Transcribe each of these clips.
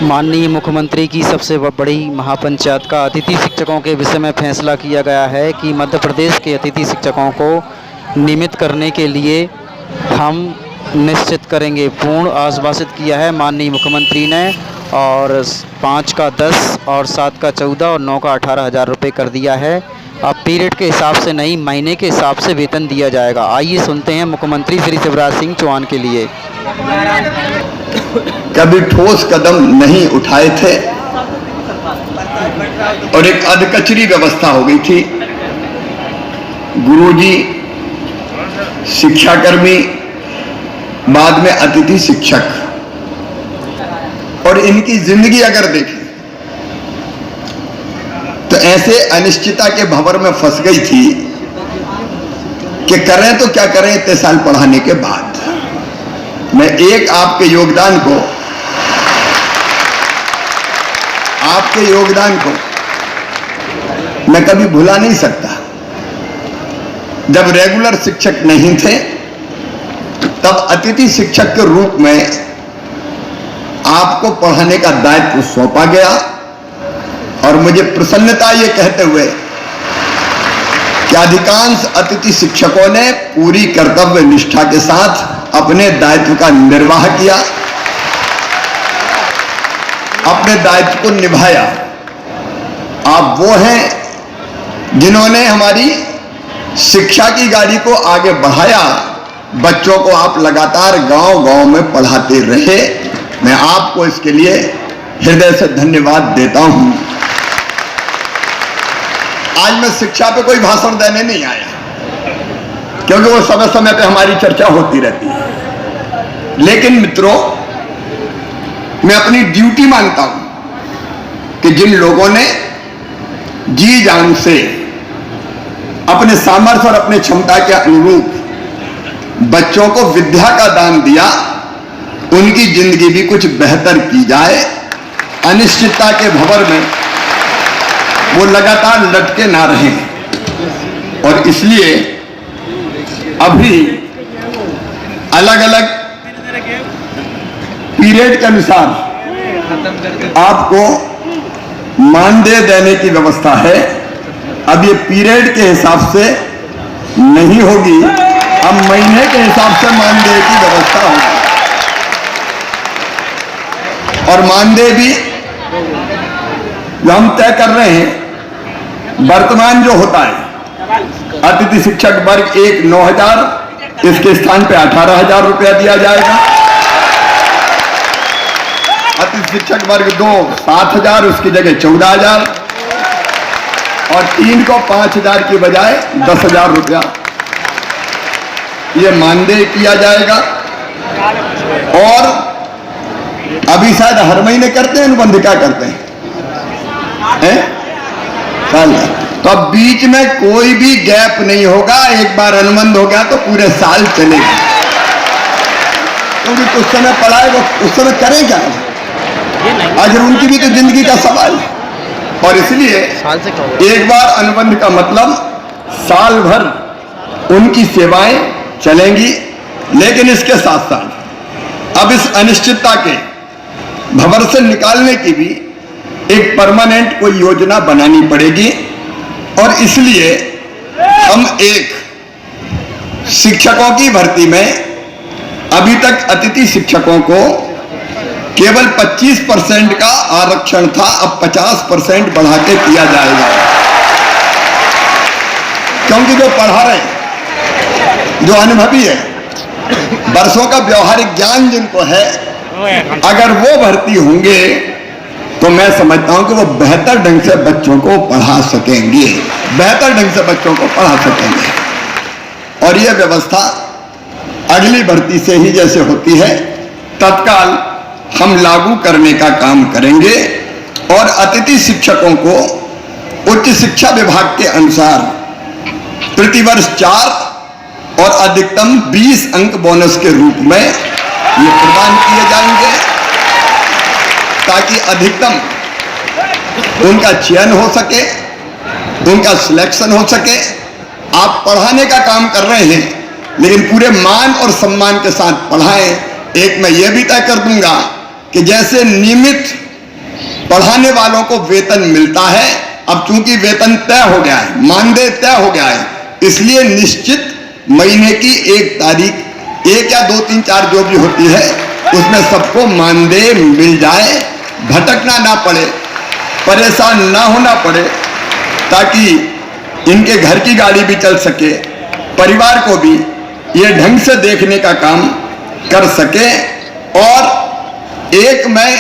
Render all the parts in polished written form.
माननीय मुख्यमंत्री की सबसे बड़ी महापंचायत का अतिथि शिक्षकों के विषय में फैसला किया गया है कि मध्य प्रदेश के अतिथि शिक्षकों को नियमित करने के लिए हम निश्चित करेंगे। पूर्ण आश्वासित किया है माननीय मुख्यमंत्री ने, और 5 का 10 और 7 का 14 और 9 का 18,000 रुपये कर दिया है। अब पीरियड के हिसाब से नहीं, महीने के हिसाब से वेतन दिया जाएगा। आइए सुनते हैं मुख्यमंत्री श्री शिवराज सिंह चौहान के लिए। कभी ठोस कदम नहीं उठाए थे और एक अधकचरी व्यवस्था हो गई थी। गुरुजी, शिक्षाकर्मी, बाद में अतिथि शिक्षक, और इनकी जिंदगी अगर देखें तो ऐसे अनिश्चितता के भंवर में फंस गई थी कि करें तो क्या करें इतने साल पढ़ाने के बाद। मैं एक आपके योगदान को मैं कभी भुला नहीं सकता। जब रेगुलर शिक्षक नहीं थे तब अतिथि शिक्षक के रूप में आपको पढ़ाने का दायित्व सौंपा गया, और मुझे प्रसन्नता ये कहते हुए कि अधिकांश अतिथि शिक्षकों ने पूरी कर्तव्य निष्ठा के साथ अपने दायित्व का निर्वाह किया, अपने दायित्व को निभाया। आप वो हैं जिन्होंने हमारी शिक्षा की गाड़ी को आगे बढ़ाया। बच्चों को आप लगातार गांव-गांव में पढ़ाते रहे। मैं आपको इसके लिए हृदय से धन्यवाद देता हूं। आज मैं शिक्षा पे कोई भाषण देने नहीं आया, क्योंकि वो समय समय पे हमारी चर्चा होती रहती है। लेकिन मित्रों, मैं अपनी ड्यूटी मानता हूं कि जिन लोगों ने जी जान से अपने सामर्थ्य और अपने क्षमता के अनुरूप बच्चों को विद्या का दान दिया, उनकी जिंदगी भी कुछ बेहतर की जाए। अनिश्चितता के भंवर में वो लगातार लटके ना रहें। और इसलिए अभी अलग अलग पीरियड के अनुसार आपको मानदेय देने की व्यवस्था है। अब ये पीरियड के हिसाब से नहीं होगी, अब महीने के हिसाब से मानदेय की व्यवस्था होगी। और मानदेय भी जो हम तय कर रहे हैं, वर्तमान जो होता है अतिथि शिक्षक वर्ग 1 9,000, इसके स्थान पे 18,000 रुपया दिया जाएगा। अतिथि शिक्षक वर्ग 2 7,000, उसकी जगह 14,000, और 3 को 5,000 की बजाय 10,000 रुपया ये मानदेय किया जाएगा। और अभी शायद हर महीने करते हैं अनुबंध, क्या करते हैं साल। तो अब बीच में कोई भी गैप नहीं होगा। एक बार अनुबंध हो गया तो पूरे साल चलेगा, क्योंकि कुछ समय पढ़ाए वो उस समय करें क्या, अगर उनकी भी तो जिंदगी का सवाल है। और इसलिए एक बार अनुबंध का मतलब साल भर उनकी सेवाएं चलेंगी। लेकिन इसके साथ साथ अब इस अनिश्चितता के भंवर से निकालने की भी एक परमानेंट कोई योजना बनानी पड़ेगी। और इसलिए हम एक शिक्षकों की भर्ती में अभी तक अतिथि शिक्षकों को केवल 25% का आरक्षण था, अब 50% बढ़ा के किया जाएगा। क्योंकि जो पढ़ा रहे, जो अनुभवी है, वर्षों का व्यवहारिक ज्ञान जिनको है, अगर वो भर्ती होंगे तो मैं समझता हूं कि वो बेहतर ढंग से बच्चों को पढ़ा सकेंगे, बेहतर ढंग से बच्चों को पढ़ा सकेंगे। और ये व्यवस्था अगली भर्ती से ही जैसे होती है तत्काल हम लागू करने का काम करेंगे। और अतिथि शिक्षकों को उच्च शिक्षा विभाग के अनुसार प्रतिवर्ष 4 और अधिकतम 20 अंक बोनस के रूप में ये प्रदान किए जाएंगे, ताकि अधिकतम उनका चयन हो सके, उनका सिलेक्शन हो सके। आप पढ़ाने का काम कर रहे हैं, लेकिन पूरे मान और सम्मान के साथ पढ़ाएं। एक मैं ये भी तय कर दूंगा कि जैसे नियमित पढ़ाने वालों को वेतन मिलता है। अब चूंकि वेतन तय हो गया है, मानदेय तय हो गया है, इसलिए निश्चित महीने की 1 तारीख, 1 या 2, 3, 4 जो भी होती है, उसमें सबको मानदेय मिल जाए, भटकना ना पड़े, परेशान ना होना पड़े, ताकि इनके घर की गाड़ी भी चल सके, परिवार को भी ये ढंग से देखने का काम कर सके। और एक मैं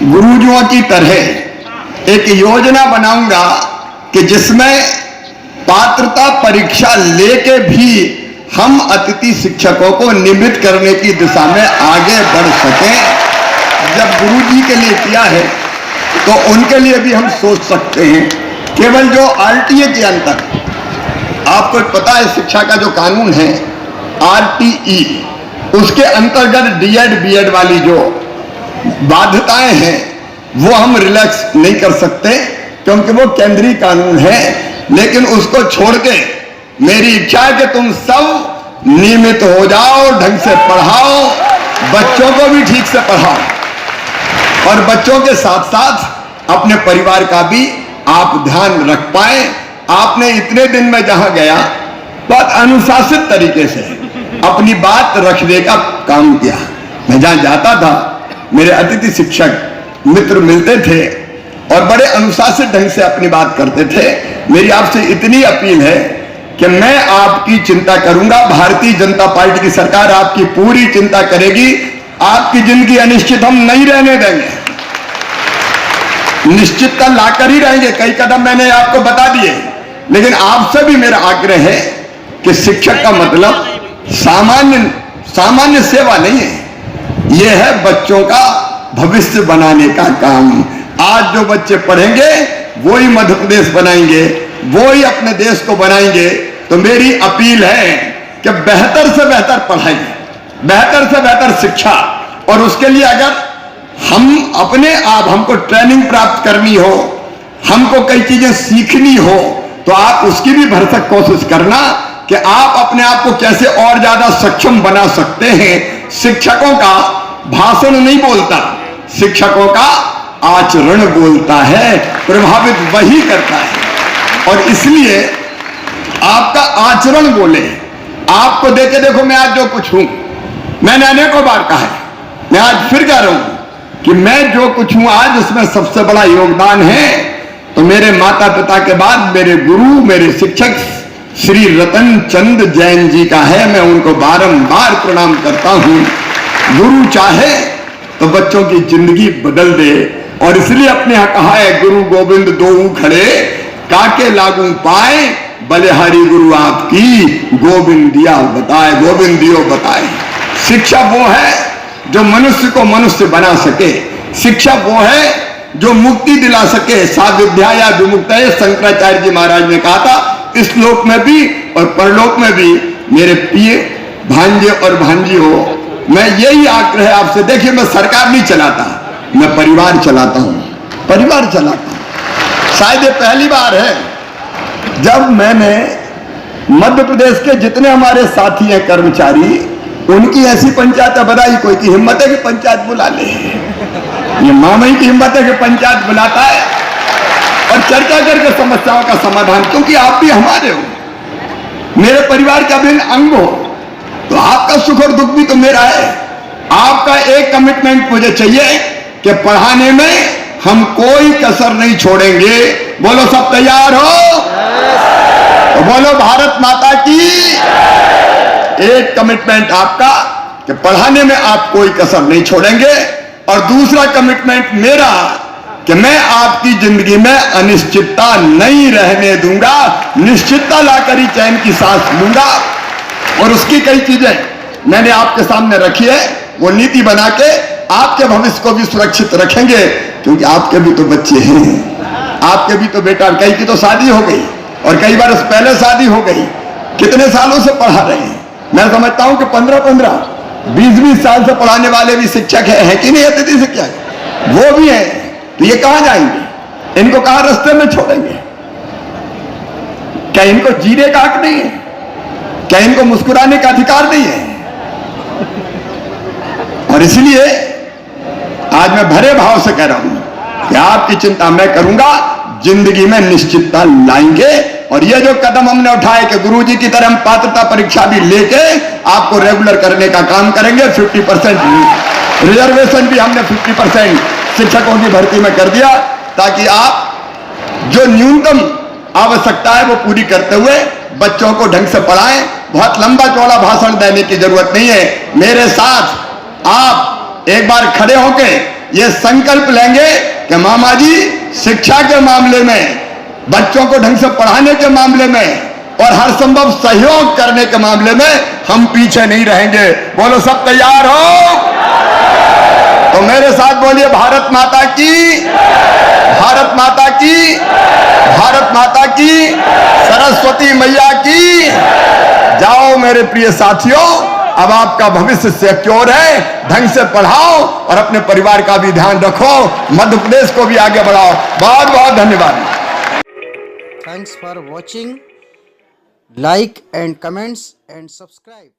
गुरुजियों की तरह एक योजना बनाऊंगा कि जिसमें पात्रता परीक्षा लेके भी हम अतिथि शिक्षकों को नियमित करने की दिशा में आगे बढ़ सकें। जब गुरुजी के लिए किया है तो उनके लिए भी हम सोच सकते हैं। केवल जो आरटीए के अंतर, आपको पता है शिक्षा का जो कानून है आरटीई, उसके अंतर्गत डीएड बीएड वाली जो बाध्यताएं हैं वो हम रिलैक्स नहीं कर सकते, क्योंकि वो केंद्रीय कानून है। लेकिन उसको छोड़ के मेरी इच्छा है कि तुम सब नियमित हो जाओ, ढंग से पढ़ाओ, बच्चों को भी ठीक से पढ़ाओ और बच्चों के साथ साथ अपने परिवार का भी आप ध्यान रख पाए। आपने इतने दिन में जहां गया बहुत अनुशासित तरीके से अपनी बात रखने का काम किया। मैं जहां जाता था मेरे अतिथि शिक्षक मित्र मिलते थे और बड़े अनुशासित ढंग से अपनी बात करते थे। मेरी आपसे इतनी अपील है कि मैं आपकी चिंता करूंगा, भारतीय जनता पार्टी की सरकार आपकी पूरी चिंता करेगी। आपकी जिंदगी अनिश्चित हम नहीं रहने देंगे, निश्चितता लाकर ही रहेंगे। कई कदम मैंने आपको बता दिए, लेकिन आपसे भी मेरा आग्रह है कि शिक्षक का मतलब सामान्य सेवा नहीं है, यह है बच्चों का भविष्य बनाने का काम। आज जो बच्चे पढ़ेंगे वो ही मध्य प्रदेश बनाएंगे, वो ही अपने देश को बनाएंगे। तो मेरी अपील है कि बेहतर से बेहतर पढ़ाई, बेहतर से बेहतर शिक्षा, और उसके लिए अगर हम अपने आप हमको ट्रेनिंग प्राप्त करनी हो, हमको कई चीजें सीखनी हो, तो आप उसकी भी भरसक कोशिश करना कि आप अपने आप को कैसे और ज्यादा सक्षम बना सकते हैं। शिक्षकों का भाषण नहीं बोलता, शिक्षकों का आचरण बोलता है, प्रभावित वही करता है। और इसलिए आपका आचरण बोले। आपको देखे देखो मैं आज जो कुछ हूं, मैंने अनेकों बार कहा है, मैं आज फिर कह रहा हूं कि मैं जो कुछ हूं आज, उसमें सबसे बड़ा योगदान है तो मेरे माता पिता के बाद मेरे गुरु, मेरे शिक्षक श्री रतन चंद जैन जी का है। मैं उनको बारंबार प्रणाम करता हूं। गुरु चाहे तो बच्चों की जिंदगी बदल दे, और इसलिए अपने यहां कहा है गुरु गोविंद दोऊ खड़े, काके लागू पाए, बलिहारी गुरु आपकी, गोविंद दिया बताए, गोविंद दियो बताए। शिक्षा वो है जो मनुष्य को मनुष्य बना सके, शिक्षा वो है जो मुक्ति दिला सके। सा विद्या या विमुक्त, शंकराचार्य जी महाराज ने कहा था। इस लोक में भी और परलोक में भी मेरे प्रिय भांजे और भांजी हो, मैं यही आग्रह आपसे। देखिए मैं सरकार नहीं चलाता, मैं परिवार चलाता हूं, परिवार चलाता हूं। शायद ये पहली बार है जब मैंने मध्य प्रदेश के जितने हमारे साथी हैं कर्मचारी, उनकी ऐसी पंचायत बधाई, कोई की हिम्मत है कि पंचायत बुला ले। ये मामई की हिम्मत है कि पंचायत बुलाता है और चर्चा करके समस्याओं का समाधान, क्योंकि आप भी हमारे हो, मेरे परिवार का अभिन्न अंग हो, तो आपका सुख और दुख भी तो मेरा है। आपका एक कमिटमेंट मुझे चाहिए कि पढ़ाने में हम कोई कसर नहीं छोड़ेंगे। बोलो सब तैयार हो? तो बोलो भारत माता की। एक कमिटमेंट आपका कि पढ़ाने में आप कोई कसर नहीं छोड़ेंगे, और दूसरा कमिटमेंट मेरा कि मैं आपकी जिंदगी में अनिश्चितता नहीं रहने दूंगा, निश्चितता लाकर ही चैन की सांस लूंगा। और उसकी कई चीजें मैंने आपके सामने रखी है, वो नीति बना के आपके भविष्य को भी सुरक्षित रखेंगे, क्योंकि आपके भी तो बच्चे हैं, आपके भी तो बेटा, कई की तो शादी हो गई और कई बार पहले शादी हो गई। कितने सालों से पढ़ा रहे हैं? मैं समझता हूं कि 15-15, 20-20 साल से पढ़ाने वाले भी शिक्षक है कि नहीं? अतिथि शिक्षक वो भी है। तो ये कहां जाएंगे? इनको कहां रास्ते में छोड़ेंगे? क्या इनको जीने का हक नहीं है? क्या इनको मुस्कुराने का अधिकार नहीं है? और इसलिए आज मैं भरे भाव से कह रहा हूं कि आपकी चिंता मैं करूंगा, जिंदगी में निश्चितता लाएंगे। और ये जो कदम हमने उठाए कि गुरुजी की तरह हम पात्रता परीक्षा भी लेके आपको रेगुलर करने का काम करेंगे। 50% रिजर्वेशन भी हमने 50% शिक्षकों की भर्ती में कर दिया, ताकि आप जो न्यूनतम आवश्यकता है वो पूरी करते हुए बच्चों को ढंग से पढ़ाएं। बहुत लंबा चौड़ा भाषण देने की जरूरत नहीं है। मेरे साथ आप एक बार खड़े होके ये संकल्प लेंगे कि मामा जी शिक्षा के मामले में, बच्चों को ढंग से पढ़ाने के मामले में और हर संभव सहयोग करने के मामले में हम पीछे नहीं रहेंगे। बोलो सब तैयार हो? तो मेरे साथ बोलिए भारत माता की, भारत माता की, भारत माता की, सरस्वती मैया की। जाओ मेरे प्रिय साथियों, अब आपका भविष्य सिक्योर है। ढंग से पढ़ाओ और अपने परिवार का भी ध्यान रखो, मध्य प्रदेश को भी आगे बढ़ाओ। बहुत बहुत धन्यवाद। Thanks for watching. Like and comments and subscribe.